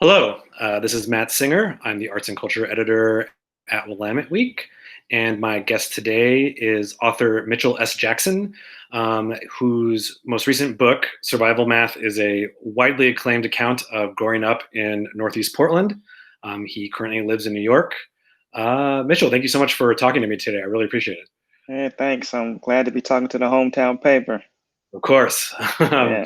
Hello, this is Matt Singer. I'm the arts and culture editor at Willamette Week, and my guest today is author Mitchell S. Jackson, whose most recent book, Survival Math, is a widely acclaimed account of growing up in Northeast Portland. He currently lives in New York. Mitchell, thank you so much for talking to me today. I really appreciate it. Yeah, thanks. I'm glad to be talking to the hometown paper. Of course. Yeah.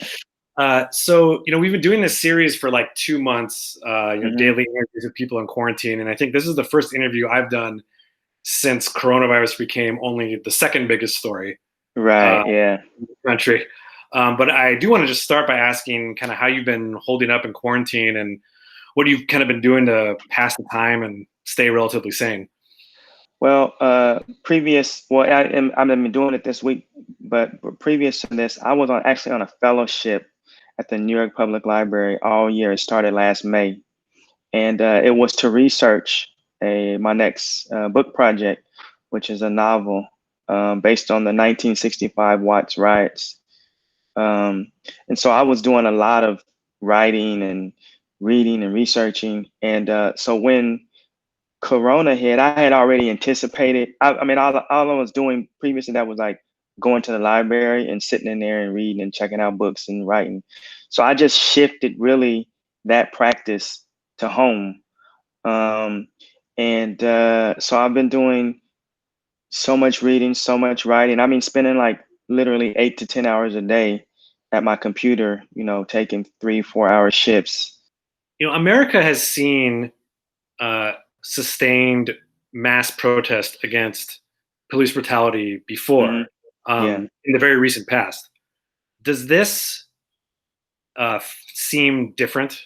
We've been doing this series for like 2 months, Hmm. daily interviews with people in quarantine. And I think this is the first interview I've done since coronavirus became only the second biggest story Right. Yeah. in the country. But I do want to just start by asking kind of how you've been holding up in quarantine and what you've kind of been doing to pass the time and stay relatively sane. I've been doing it this week, but previous to this, I was actually on a fellowship at the New York Public Library all year. It started last May, and it was to research my next book project, which is a novel based on the 1965 Watts riots. Um, and so I was doing a lot of writing and reading and researching. And so when Corona hit, I had already anticipated. I mean, all I was doing previously that was like going to the library and sitting in there and reading and checking out books and writing. So I just shifted really that practice to home. Um, and so I've been doing so much reading, so much writing. I mean, spending like literally 8 to 10 hours a day at my computer, taking 3, 4 hour shifts. America has seen uh, sustained mass protest against police brutality Hmm. before, Yeah. in the very recent past. Does this seem different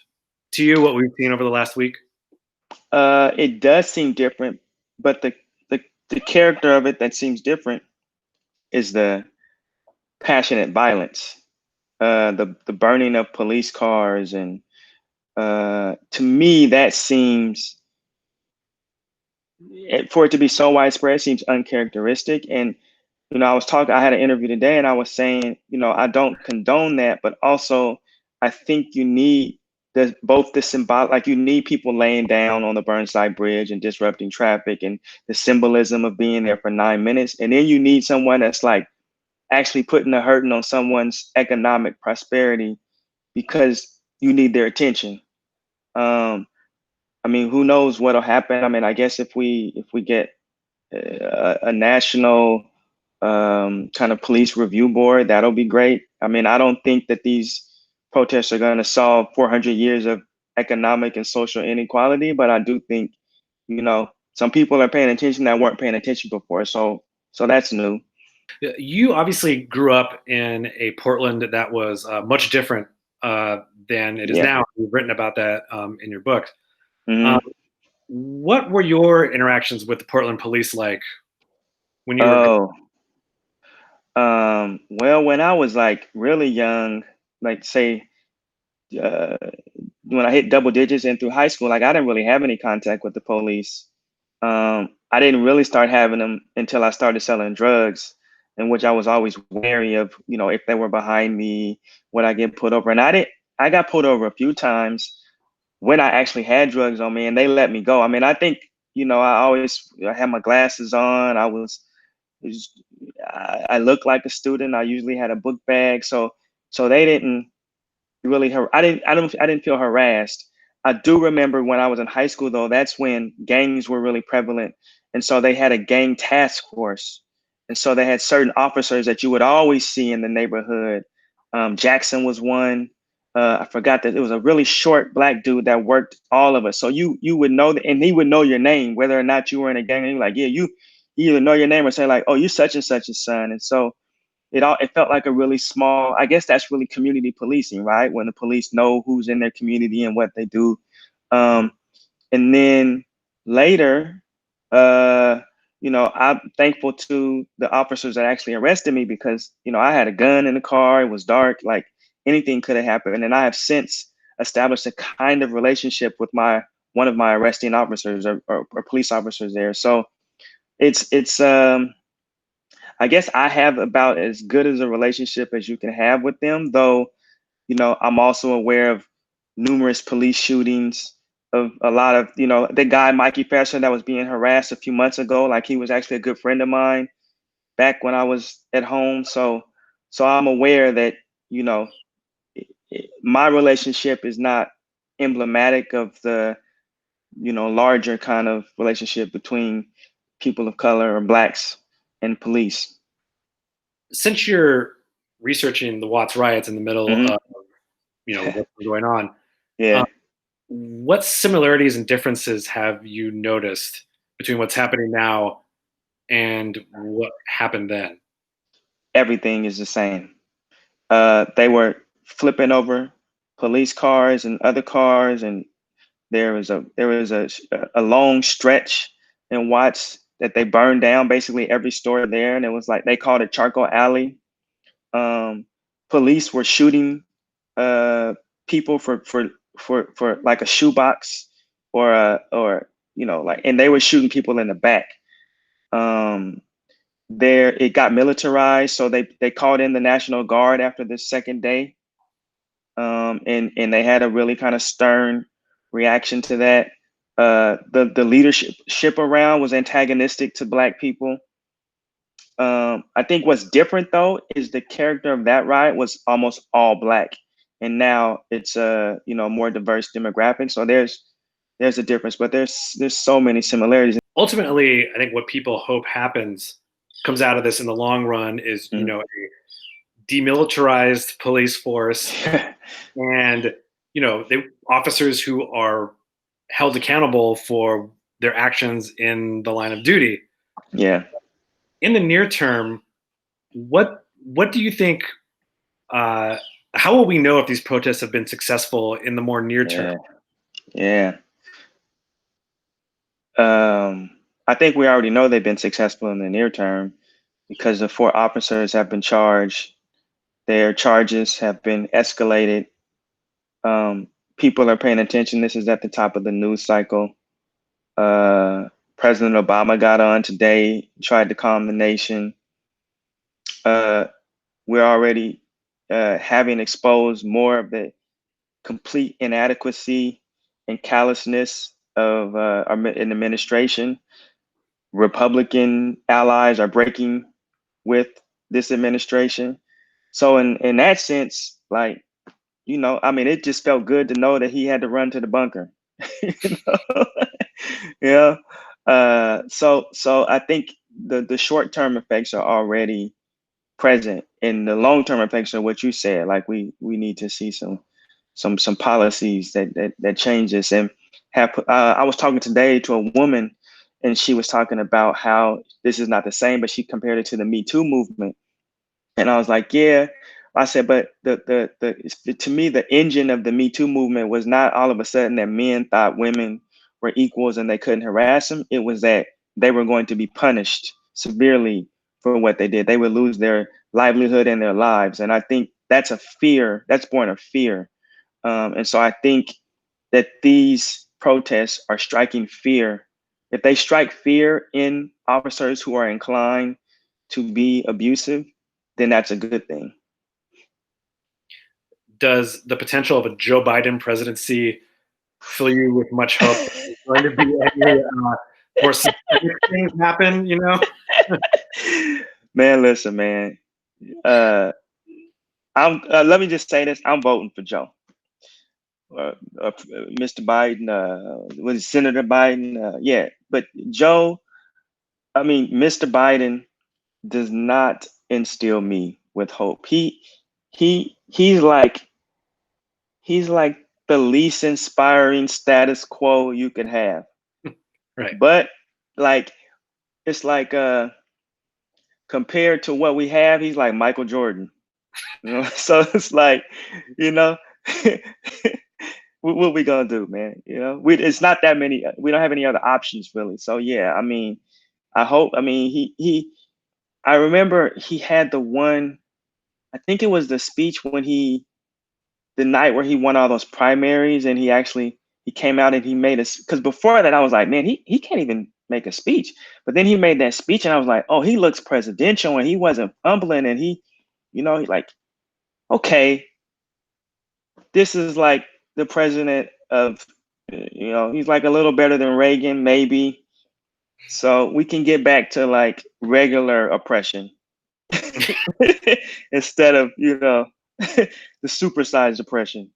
to you, what we've seen over the last week? It does seem different, but the character of it that seems different is the passionate violence, the burning of police cars, and to me that seems for it to be so widespread seems uncharacteristic. And I had an interview today, and I was saying, I don't condone that, but also I think you need both the symbolic, like you need people laying down on the Burnside Bridge and disrupting traffic, and the symbolism of being there for 9 minutes, and then you need someone that's like actually putting the hurting on someone's economic prosperity because you need their attention. Um, I mean, who knows what'll happen? I mean, I guess if we get a national kind of police review board, that'll be great. I mean, I don't think that these protests are going to solve 400 years of economic and social inequality, but I do think, some people are paying attention that weren't paying attention before. So that's new. You obviously grew up in a Portland that was much different than it is Yeah. now. You've written about that in your book. Um, Hmm. what were your interactions with the Portland police like when you were? Oh, well, when I was like really young, like say, uh, when I hit double digits and through high school, like I didn't really have any contact with the police. I didn't really start having them until I started selling drugs, in which I was always wary of, if they were behind me, would I get pulled over? And I got pulled over a few times when I actually had drugs on me, and they let me go. I mean, I think, I had my glasses on. Was- I looked like a student. I usually had a book bag. So they didn't really I didn't feel harassed. I do remember when I was in high school though, that's when gangs were really prevalent. And so they had a gang task force. And so they had certain officers that you would always see in the neighborhood. Jackson was one. I forgot that it was a really short black dude that worked all of us. So you would know that, and he would know your name, whether or not you were in a gang. And you're like, yeah, you either know your name or say like, oh, you such and such a son. And so it felt like a really small, I guess that's really community policing, right? When the police know who's in their community and what they do. Um, and then later, uh, I'm thankful to the officers that actually arrested me because, I had a gun in the car. It was dark, like anything could have happened. And I have since established a kind of relationship with one of my arresting officers or police officers there. So it's I guess I have about as good as a relationship as you can have with them, though, I'm also aware of numerous police shootings of a lot of, the guy, Mikey Passer, that was being harassed a few months ago. Like, he was actually a good friend of mine back when I was at home. So I'm aware that, my relationship is not emblematic of the, larger kind of relationship between people of color or blacks and police. Since you're researching the Watts riots in the middle Mhm. of, what's going on, Yeah, what similarities and differences have you noticed between what's happening now and what happened then? everything is the same. They were flipping over police cars and other cars, and there was a long stretch in Watts that they burned down basically every store there, and it was like they called it Charcoal Alley. Um, Police were shooting people for like a shoebox or like, and they were shooting people in the back. Um, there it got militarized, so they called in the National Guard after the second day, and they had a really kind of stern reaction to that. The leadership around was antagonistic to Black people. I think what's different though is the character of that riot was almost all Black, and now it's a more diverse demographic. So there's a difference, but there's so many similarities. Ultimately, I think what people hope comes out of this in the long run is, Mhm. a demilitarized police force and, the officers who are held accountable for their actions in the line of duty. Yeah, In the near term, what do you think? Uh, how will we know if these protests have been successful in the more near term? yeah, yeah. Um, I think we already know they've been successful in the near term because the 4 officers have been charged. Their charges have been escalated. Um, People are paying attention. This is at the top of the news cycle. Uh, President Obama got on today, tried to calm the nation. Uh, we're already having exposed more of the complete inadequacy and callousness of our administration. Republican allies are breaking with this administration. So in that sense, like, I mean, it just felt good to know that he had to run to the bunker. you know? yeah. So I think the short term effects are already present, and the long term effects are what you said. Like, we need to see some policies that change this. And have I was talking today to a woman, and she was talking about how this is not the same, but she compared it to the Me Too movement. And I was like, yeah. I said, but to me, the engine of the Me Too movement was not all of a sudden that men thought women were equals and they couldn't harass them. It was that they were going to be punished severely for what they did. They would lose their livelihood and their lives. And I think that's a fear, that's born of fear. And so I think that these protests are striking fear. If they strike fear in officers who are inclined to be abusive, then that's a good thing. Does the potential of a Joe Biden presidency fill you with much hope that there's going to be any more systemic things happen? Man, listen, man. Uh, I'm. Let me just say this: I'm voting for Joe, Mr. Biden. Was it Senator Biden? Yeah, but Joe. I mean, Mr. Biden does not instill me with hope. He's like the least inspiring status quo you could have. Right. But like, it's like compared to what we have, he's like Michael Jordan. So it's like, you know, what we gonna do, man? It's not that many. We don't have any other options really. So yeah, I mean, I hope. I mean, he. I remember he had the one. I think it was the speech when the night where he won all those primaries, and he came out and he made us, because before that I was like, man, he can't even make a speech. But then he made that speech and I was like, oh, he looks presidential, and he wasn't fumbling, and he like, okay, this is like the president of, he's like a little better than Reagan, maybe. So we can get back to like regular oppression instead of, the supersized oppression.